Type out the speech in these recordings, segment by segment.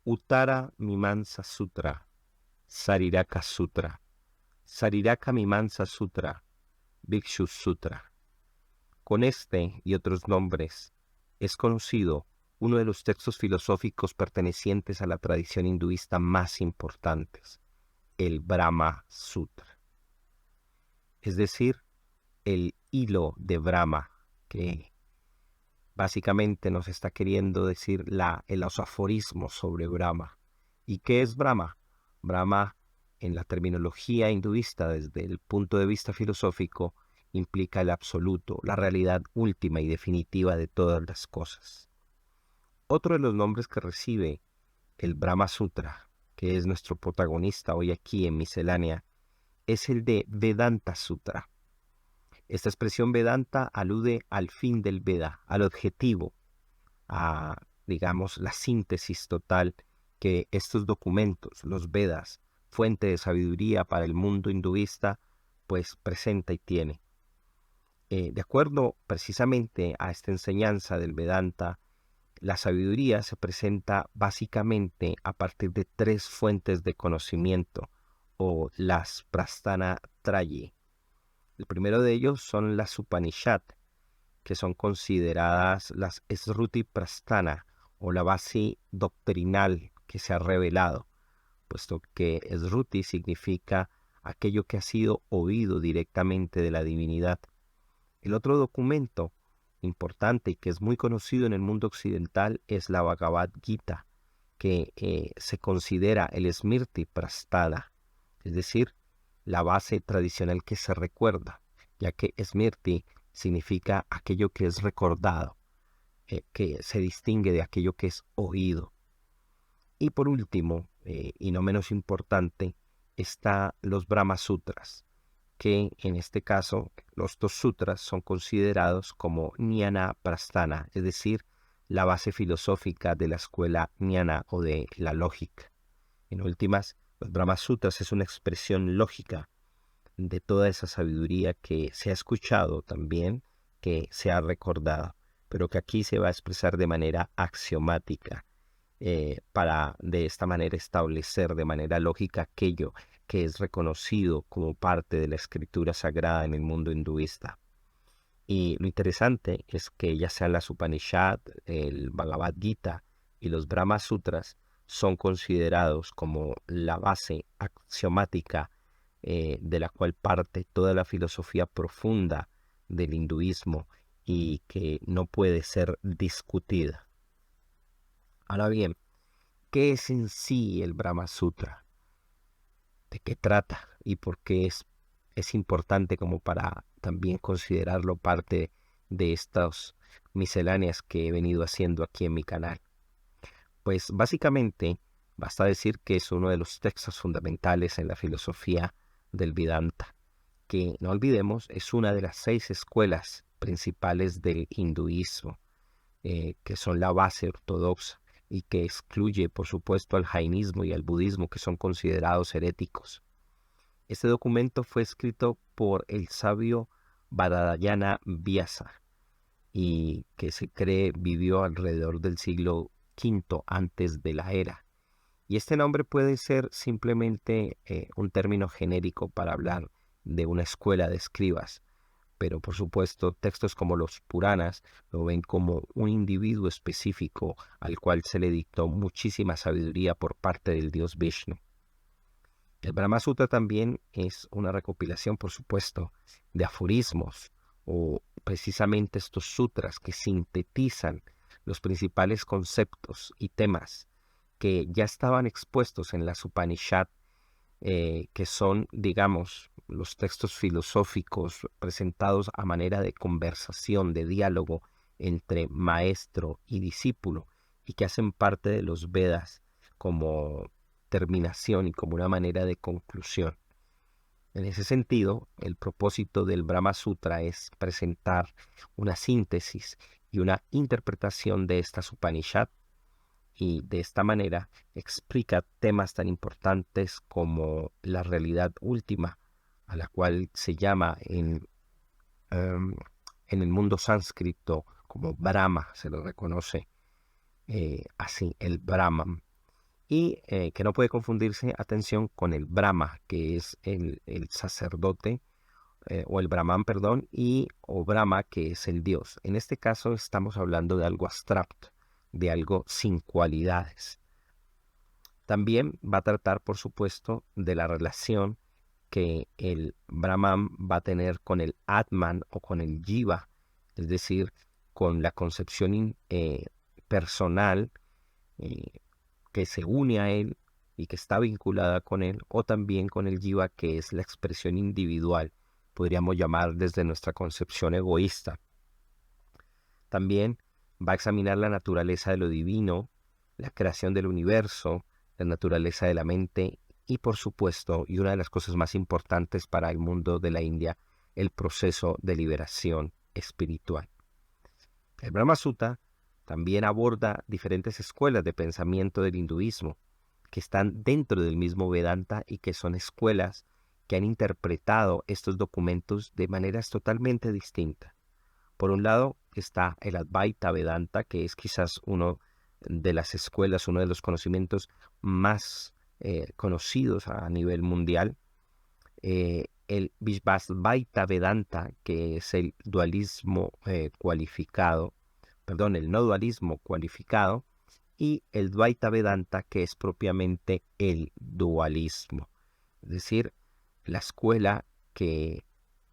Uttara Mimamsa Sutra, Sariraka Sutra, Sariraka Mimamsa Sutra, Bhikshu Sutra. Con este y otros nombres es conocido uno de los textos filosóficos pertenecientes a la tradición hinduista más importantes, el Brahma Sutra. Es decir, el hilo de Brahma, que básicamente nos está queriendo decir los aforismos sobre Brahma. ¿Y qué es Brahma? Brahma, en la terminología hinduista, desde el punto de vista filosófico, implica el absoluto, la realidad última y definitiva de todas las cosas. Otro de los nombres que recibe el Brahma Sutra, que es nuestro protagonista hoy aquí en Miscelánea, es el de Vedanta Sutra. Esta expresión Vedanta alude al fin del Veda, al objetivo, a, digamos, la síntesis total que estos documentos, los Vedas, fuente de sabiduría para el mundo hinduista, pues presenta y tiene. De acuerdo precisamente a esta enseñanza del Vedanta, la sabiduría se presenta básicamente a partir de tres fuentes de conocimiento, o las Prasthana Trayi. El primero de ellos son las Upanishad, que son consideradas las Sruti Prasthana, o la base doctrinal que se ha revelado, puesto que Sruti significa aquello que ha sido oído directamente de la divinidad. El otro documento importante y que es muy conocido en el mundo occidental es la Bhagavad Gita, que se considera el Smriti Prasthana, es decir, la base tradicional que se recuerda, ya que Smriti significa aquello que es recordado, que se distingue de aquello que es oído. Y por último, y no menos importante, está los Brahma Sutras, que en este caso los dos sutras son considerados como Jnana Prasthana, es decir, la base filosófica de la escuela Jnana o de la lógica. En últimas, los Brahma Sutras es una expresión lógica de toda esa sabiduría que se ha escuchado también, que se ha recordado, pero que aquí se va a expresar de manera axiomática, para de esta manera establecer de manera lógica aquello que es reconocido como parte de la escritura sagrada en el mundo hinduista. Y lo interesante es que ya sean las Upanishad, el Bhagavad Gita y los Brahma Sutras son considerados como la base axiomática, de la cual parte toda la filosofía profunda del hinduismo y que no puede ser discutida. Ahora bien, ¿qué es en sí el Brahma Sutra? ¿De qué trata? ¿Y por qué es importante como para también considerarlo parte de estas misceláneas que he venido haciendo aquí en mi canal? Pues básicamente basta decir que es uno de los textos fundamentales en la filosofía del Vedanta, que no olvidemos es una de las 6 escuelas principales del hinduismo, que son la base ortodoxa y que excluye, por supuesto, al jainismo y al budismo, que son considerados heréticos. Este documento fue escrito por el sabio Badarayana Vyasa y que se cree vivió alrededor del siglo V antes de la era. Y este nombre puede ser simplemente un término genérico para hablar de una escuela de escribas, pero por supuesto textos como los Puranas lo ven como un individuo específico al cual se le dictó muchísima sabiduría por parte del dios Vishnu. El Brahma Sutra también es una recopilación, por supuesto, de aforismos o precisamente estos sutras que sintetizan los principales conceptos y temas que ya estaban expuestos en las Upanishad, que son, digamos, los textos filosóficos presentados a manera de conversación, de diálogo entre maestro y discípulo, y que hacen parte de los Vedas como terminación y como una manera de conclusión. En ese sentido, el propósito del Brahma Sutra es presentar una síntesis y una interpretación de estas Upanishad, y de esta manera explica temas tan importantes como la realidad última, a la cual se llama en el mundo sánscrito como Brahma, se lo reconoce así, el Brahman, y que no puede confundirse, atención, con el Brahma, que es el sacerdote, o el Brahman, perdón, o Brahma, que es el Dios. En este caso estamos hablando de algo abstracto, de algo sin cualidades. También va a tratar, por supuesto, de la relación que el Brahman va a tener con el Atman o con el Jiva, es decir, con la concepción personal eh, que se une a él y que está vinculada con él, o también con el Jiva, que es la expresión individual, podríamos llamar desde nuestra concepción egoísta. También va a examinar la naturaleza de lo divino, la creación del universo, la naturaleza de la mente y, por supuesto, y una de las cosas más importantes para el mundo de la India, el proceso de liberación espiritual. El Brahma Sutta también aborda diferentes escuelas de pensamiento del hinduismo que están dentro del mismo Vedanta y que son escuelas que han interpretado estos documentos de maneras totalmente distintas. Por un lado está el Advaita Vedanta, que es quizás una de las escuelas, uno de los conocimientos más conocidos a nivel mundial. El Vishvasvaita Vedanta, que es el dualismo cualificado, perdón, el no dualismo cualificado, y el Dvaita Vedanta, que es propiamente el dualismo. Es decir, la escuela que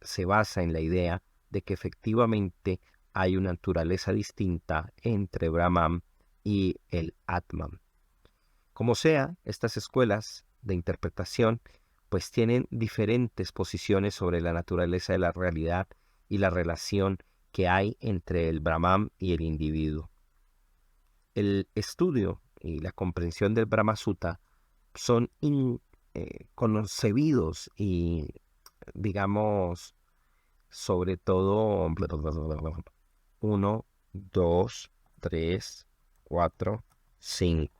se basa en la idea de que efectivamente hay una naturaleza distinta entre Brahman y el Atman. Como sea, estas escuelas de interpretación pues tienen diferentes posiciones sobre la naturaleza de la realidad y la relación que hay entre el Brahman y el individuo. El estudio y la comprensión del Brahma Sutta son concebidos y, digamos, sobre todo 1, 2, 3, 4, 5.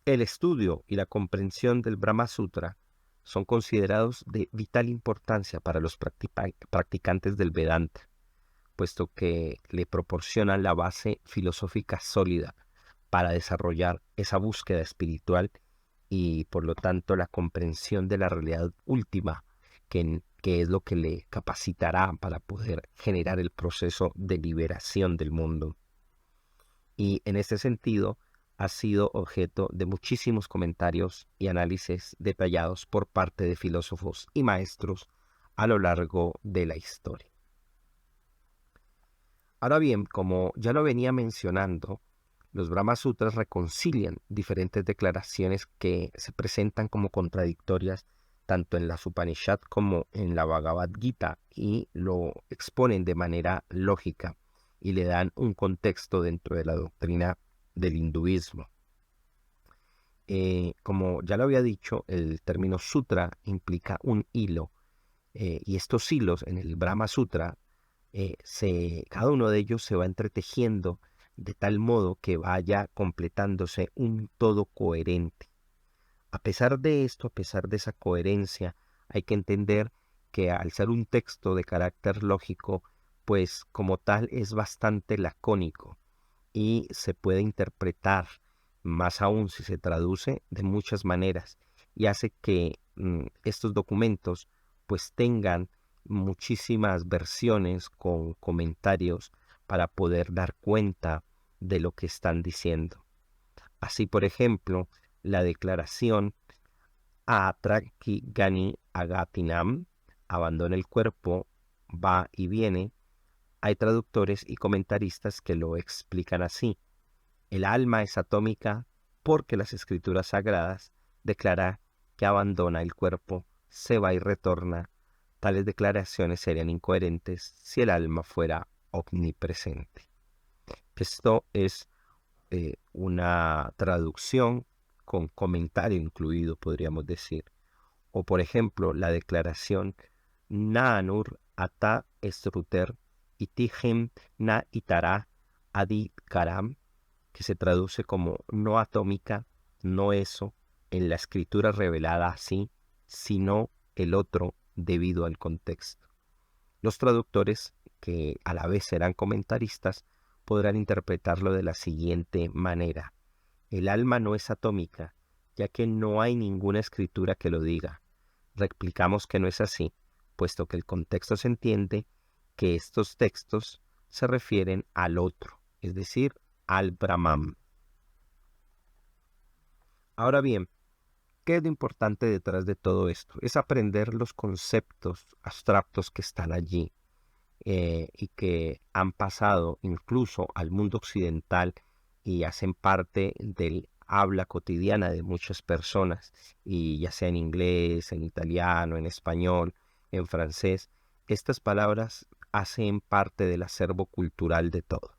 El estudio y la comprensión del Brahma Sutra son considerados de vital importancia para los practicantes del Vedanta, puesto que le proporcionan la base filosófica sólida para desarrollar esa búsqueda espiritual y, por lo tanto, la comprensión de la realidad última, que es lo que le capacitará para poder generar el proceso de liberación del mundo. Y en este sentido, ha sido objeto de muchísimos comentarios y análisis detallados por parte de filósofos y maestros a lo largo de la historia. Ahora bien, como ya lo venía mencionando, los Brahma Sutras reconcilian diferentes declaraciones que se presentan como contradictorias tanto en las Upanishad como en la Bhagavad Gita y lo exponen de manera lógica y le dan un contexto dentro de la doctrina del hinduismo. Como ya lo había dicho, el término sutra implica un hilo y estos hilos en el Brahma Sutra, cada uno de ellos se va entretejiendo de tal modo que vaya completándose un todo coherente. A pesar de esto, a pesar de esa coherencia, hay que entender que al ser un texto de carácter lógico, pues como tal es bastante lacónico y se puede interpretar, más aún si se traduce, de muchas maneras y hace que estos documentos pues tengan muchísimas versiones con comentarios para poder dar cuenta de lo que están diciendo. Así, por ejemplo, la declaración Atraki Gani Agatinam, abandona el cuerpo, va y viene. Hay traductores y comentaristas que lo explican así. El alma es atómica porque las escrituras sagradas declaran que abandona el cuerpo, se va y retorna. Tales declaraciones serían incoherentes si el alma fuera omnipresente. Esto es una traducción con comentario incluido, podríamos decir. O por ejemplo, la declaración Nanur ata estruter itihem na itara adi karam, que se traduce como no atómica, no eso, en la escritura revelada así, sino el otro debido al contexto. Los traductores que a la vez serán comentaristas, podrán interpretarlo de la siguiente manera. El alma no es atómica, ya que no hay ninguna escritura que lo diga. Replicamos que no es así, puesto que el contexto se entiende que estos textos se refieren al otro, es decir, al Brahman. Ahora bien, ¿qué es lo importante detrás de todo esto? Es aprender los conceptos abstractos que están allí y que han pasado incluso al mundo occidental y hacen parte del habla cotidiana de muchas personas, y ya sea en inglés, en italiano, en español, en francés. Estas palabras hacen parte del acervo cultural de todos,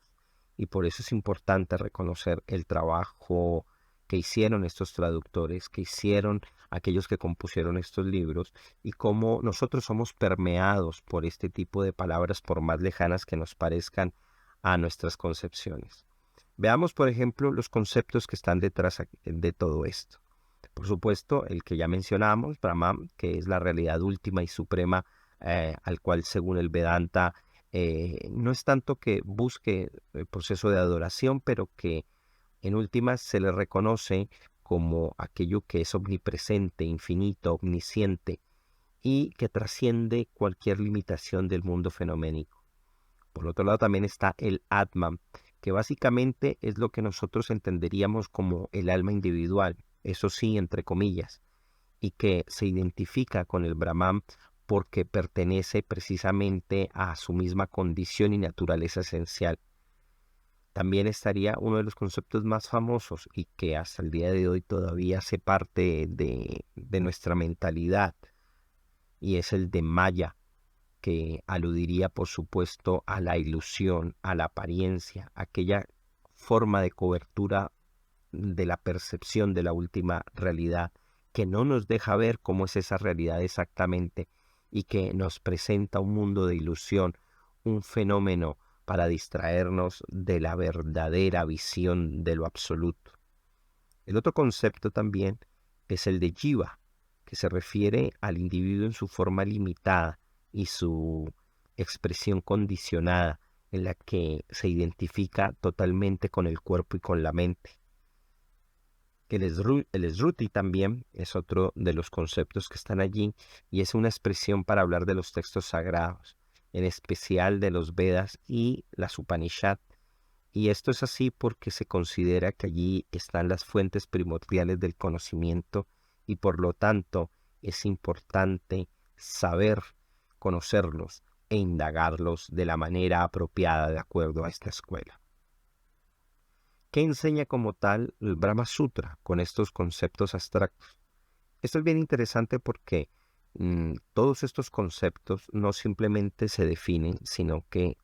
y por eso es importante reconocer el trabajo que hicieron estos traductores, que hicieron aquellos que compusieron estos libros, y cómo nosotros somos permeados por este tipo de palabras, por más lejanas que nos parezcan a nuestras concepciones. Veamos, por ejemplo, los conceptos que están detrás de todo esto. Por supuesto, el que ya mencionamos, Brahman, que es la realidad última y suprema, al cual, según el Vedanta, no es tanto que busque el proceso de adoración, pero que en últimas se le reconoce como aquello que es omnipresente, infinito, omnisciente y que trasciende cualquier limitación del mundo fenoménico. Por otro lado también está el Atman, que básicamente es lo que nosotros entenderíamos como el alma individual, eso sí, entre comillas, y que se identifica con el Brahman porque pertenece precisamente a su misma condición y naturaleza esencial. También estaría uno de los conceptos más famosos y que hasta el día de hoy todavía hace parte de nuestra mentalidad, y es el de Maya, que aludiría por supuesto a la ilusión, a la apariencia, aquella forma de cobertura de la percepción de la última realidad, que no nos deja ver cómo es esa realidad exactamente y que nos presenta un mundo de ilusión, un fenómeno para distraernos de la verdadera visión de lo absoluto. El otro concepto también es el de Jiva, que se refiere al individuo en su forma limitada y su expresión condicionada, en la que se identifica totalmente con el cuerpo y con la mente. El Sruti también es otro de los conceptos que están allí, y es una expresión para hablar de los textos sagrados, en especial de los Vedas y las Upanishad. Y esto es así porque se considera que allí están las fuentes primordiales del conocimiento, y por lo tanto es importante saber conocerlos e indagarlos de la manera apropiada de acuerdo a esta escuela. ¿Qué enseña como tal el Brahma Sutra con estos conceptos abstractos? Esto es bien interesante porque todos estos conceptos no simplemente se definen, sino que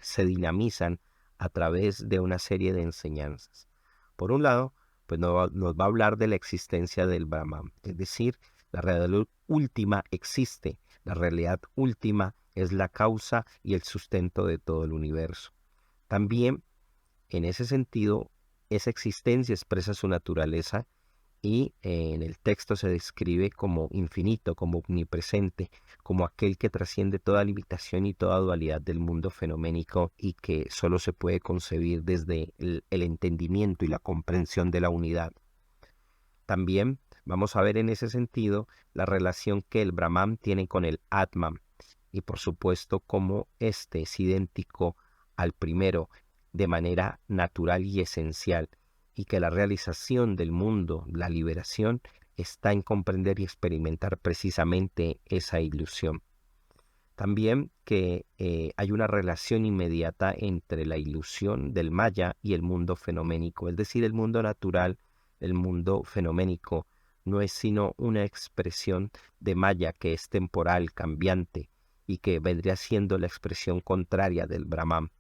se dinamizan a través de una serie de enseñanzas. Por un lado, pues nos va a hablar de la existencia del Brahman, es decir, la realidad última existe, la realidad última es la causa y el sustento de todo el universo. También, en ese sentido, esa existencia expresa su naturaleza, y en el texto se describe como infinito, como omnipresente, como aquel que trasciende toda limitación y toda dualidad del mundo fenoménico, y que solo se puede concebir desde el entendimiento y la comprensión de la unidad. También vamos a ver en ese sentido la relación que el Brahman tiene con el Atman, y por supuesto cómo éste es idéntico al primero de manera natural y esencial, y que la realización del mundo, la liberación, está en comprender y experimentar precisamente esa ilusión. También que hay una relación inmediata entre la ilusión del Maya y el mundo fenoménico, es decir, el mundo natural, el mundo fenoménico, no es sino una expresión de Maya que es temporal, cambiante, y que vendría siendo la expresión contraria del Brahman.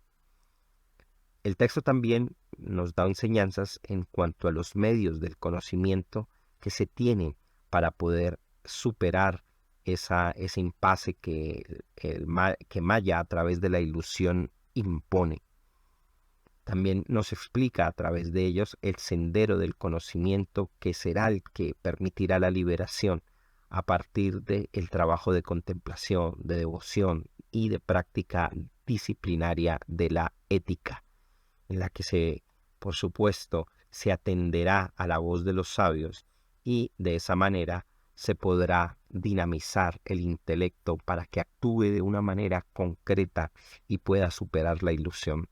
El texto también nos da enseñanzas en cuanto a los medios del conocimiento que se tienen para poder superar ese impasse que Maya a través de la ilusión impone. También nos explica a través de ellos el sendero del conocimiento que será el que permitirá la liberación a partir del trabajo de contemplación, de devoción y de práctica disciplinaria de la ética, en la que por supuesto, se atenderá a la voz de los sabios y de esa manera se podrá dinamizar el intelecto para que actúe de una manera concreta y pueda superar la ilusión.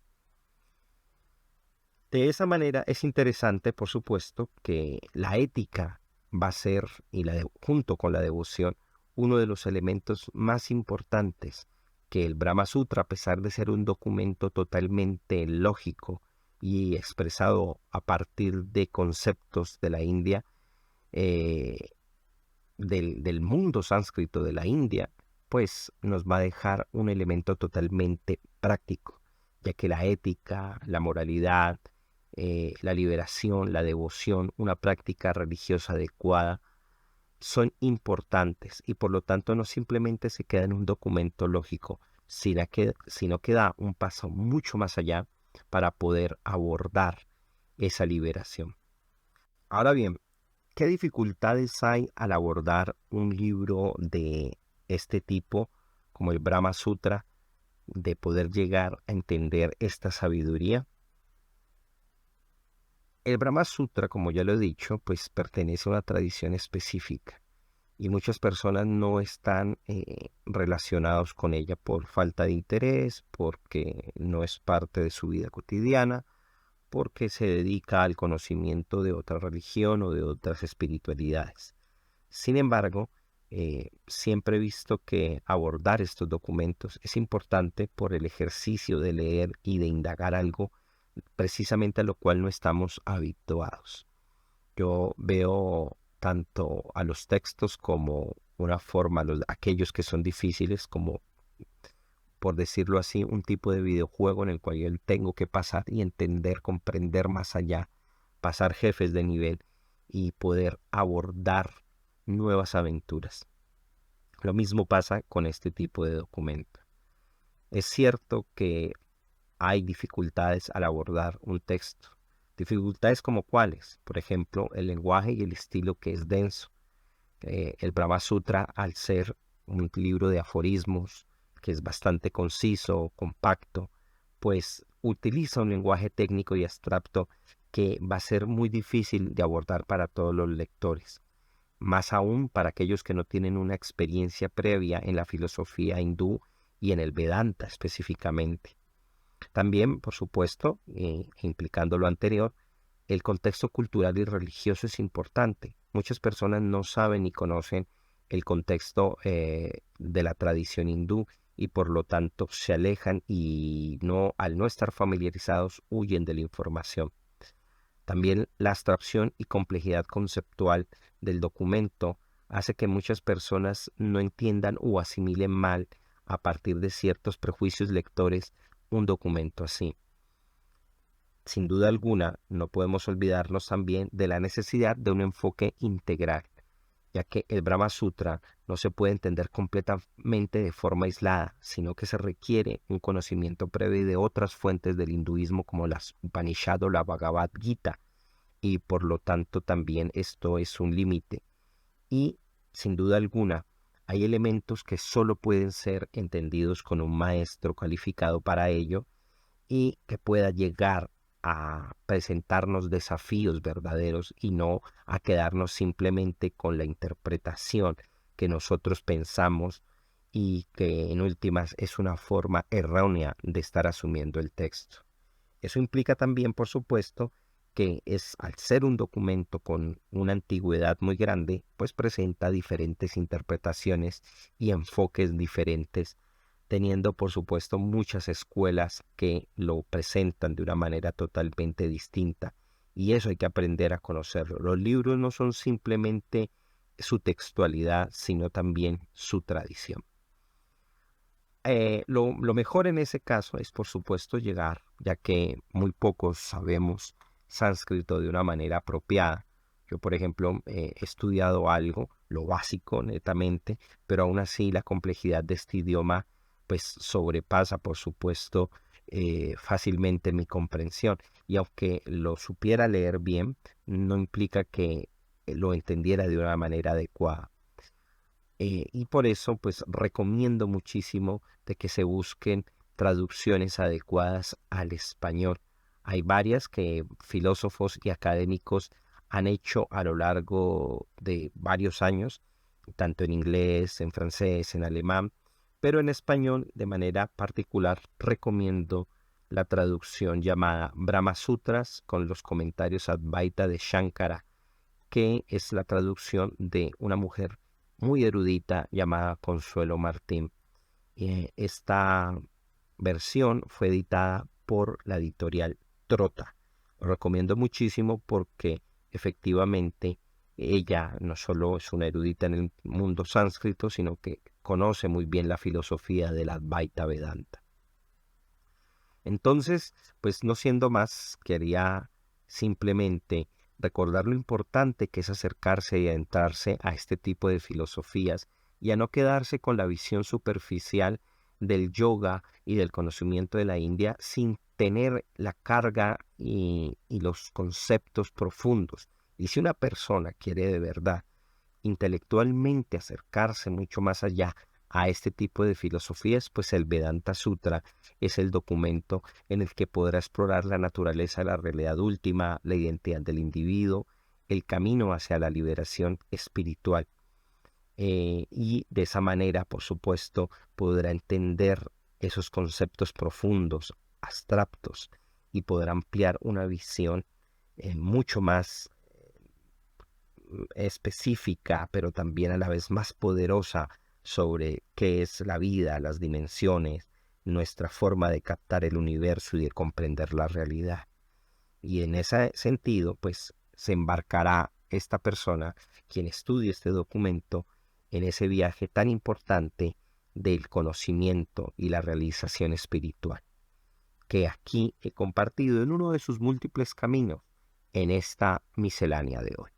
De esa manera es interesante, por supuesto, que la ética va a ser, junto con la devoción, uno de los elementos más importantes que el Brahma Sutra, a pesar de ser un documento totalmente lógico y expresado a partir de conceptos de la India, eh, del mundo sánscrito de la India, pues nos va a dejar un elemento totalmente práctico, ya que la ética, la moralidad, la liberación, la devoción, una práctica religiosa adecuada, son importantes y por lo tanto no simplemente se queda en un documento lógico, sino que da un paso mucho más allá para poder abordar esa liberación. Ahora bien, ¿qué dificultades hay al abordar un libro de este tipo, como el Brahma Sutra, de poder llegar a entender esta sabiduría? El Brahma Sutra, como ya lo he dicho, pues pertenece a una tradición específica y muchas personas no están relacionados con ella por falta de interés, porque no es parte de su vida cotidiana, porque se dedica al conocimiento de otra religión o de otras espiritualidades. Sin embargo, siempre he visto que abordar estos documentos es importante por el ejercicio de leer y de indagar algo precisamente a lo cual no estamos habituados. Yo veo tanto a los textos como una forma, aquellos que son difíciles, como, por decirlo así, un tipo de videojuego en el cual yo tengo que pasar y entender, comprender más allá, pasar jefes de nivel y poder abordar nuevas aventuras. Lo mismo pasa con este tipo de documento. Es cierto que hay dificultades al abordar un texto. Dificultades como cuáles, por ejemplo, el lenguaje y el estilo que es denso. El Brahma Sutra, al ser un libro de aforismos, que es bastante conciso, compacto, pues utiliza un lenguaje técnico y abstracto que va a ser muy difícil de abordar para todos los lectores, más aún para aquellos que no tienen una experiencia previa en la filosofía hindú y en el Vedanta específicamente. También, por supuesto, implicando lo anterior, el contexto cultural y religioso es importante. Muchas personas no saben ni conocen el contexto de la tradición hindú y por lo tanto se alejan y al no estar familiarizados huyen de la información. También la abstracción y complejidad conceptual del documento hace que muchas personas no entiendan o asimilen mal a partir de ciertos prejuicios lectores un documento así. Sin duda alguna, no podemos olvidarnos también de la necesidad de un enfoque integral, ya que el Brahma Sutra no se puede entender completamente de forma aislada, sino que se requiere un conocimiento previo de otras fuentes del hinduismo como las Upanishad o la Bhagavad Gita, y por lo tanto también esto es un límite. Y sin duda alguna, hay elementos que solo pueden ser entendidos con un maestro calificado para ello y que pueda llegar a presentarnos desafíos verdaderos y no a quedarnos simplemente con la interpretación que nosotros pensamos y que en últimas es una forma errónea de estar asumiendo el texto. Eso implica también, por supuesto, que al ser un documento con una antigüedad muy grande, pues presenta diferentes interpretaciones y enfoques diferentes, teniendo por supuesto muchas escuelas que lo presentan de una manera totalmente distinta. Y eso hay que aprender a conocerlo. Los libros no son simplemente su textualidad, sino también su tradición. Lo mejor en ese caso es, por supuesto, llegar, ya que muy pocos sabemos sánscrito de una manera apropiada. Yo, por ejemplo, he estudiado algo, lo básico netamente, pero aún así la complejidad de este idioma pues sobrepasa, por supuesto, fácilmente mi comprensión. Y aunque lo supiera leer bien, no implica que lo entendiera de una manera adecuada. Y por eso, pues recomiendo muchísimo de que se busquen traducciones adecuadas al español. Hay varias que filósofos y académicos han hecho a lo largo de varios años, tanto en inglés, en francés, en alemán, pero en español de manera particular recomiendo la traducción llamada Brahma Sutras con los comentarios Advaita de Shankara, que es la traducción de una mujer muy erudita llamada Consuelo Martín. Esta versión fue editada por la editorial Trota. Lo recomiendo muchísimo porque efectivamente ella no solo es una erudita en el mundo sánscrito, sino que conoce muy bien la filosofía del Advaita Vedanta. Entonces, pues no siendo más, quería simplemente recordar lo importante que es acercarse y adentrarse a este tipo de filosofías y a no quedarse con la visión superficial del yoga y del conocimiento de la India sin tener la carga y los conceptos profundos. Y si una persona quiere de verdad intelectualmente acercarse mucho más allá a este tipo de filosofías, pues el Vedanta Sutra es el documento en el que podrá explorar la naturaleza de la realidad última, la identidad del individuo, el camino hacia la liberación espiritual. Y de esa manera, por supuesto, podrá entender esos conceptos profundos, abstractos, y podrá ampliar una visión mucho más específica, pero también a la vez más poderosa sobre qué es la vida, las dimensiones, nuestra forma de captar el universo y de comprender la realidad. Y en ese sentido, pues se embarcará esta persona, quien estudie este documento, en ese viaje tan importante del conocimiento y la realización espiritual, que aquí he compartido en uno de sus múltiples caminos en esta miscelánea de hoy.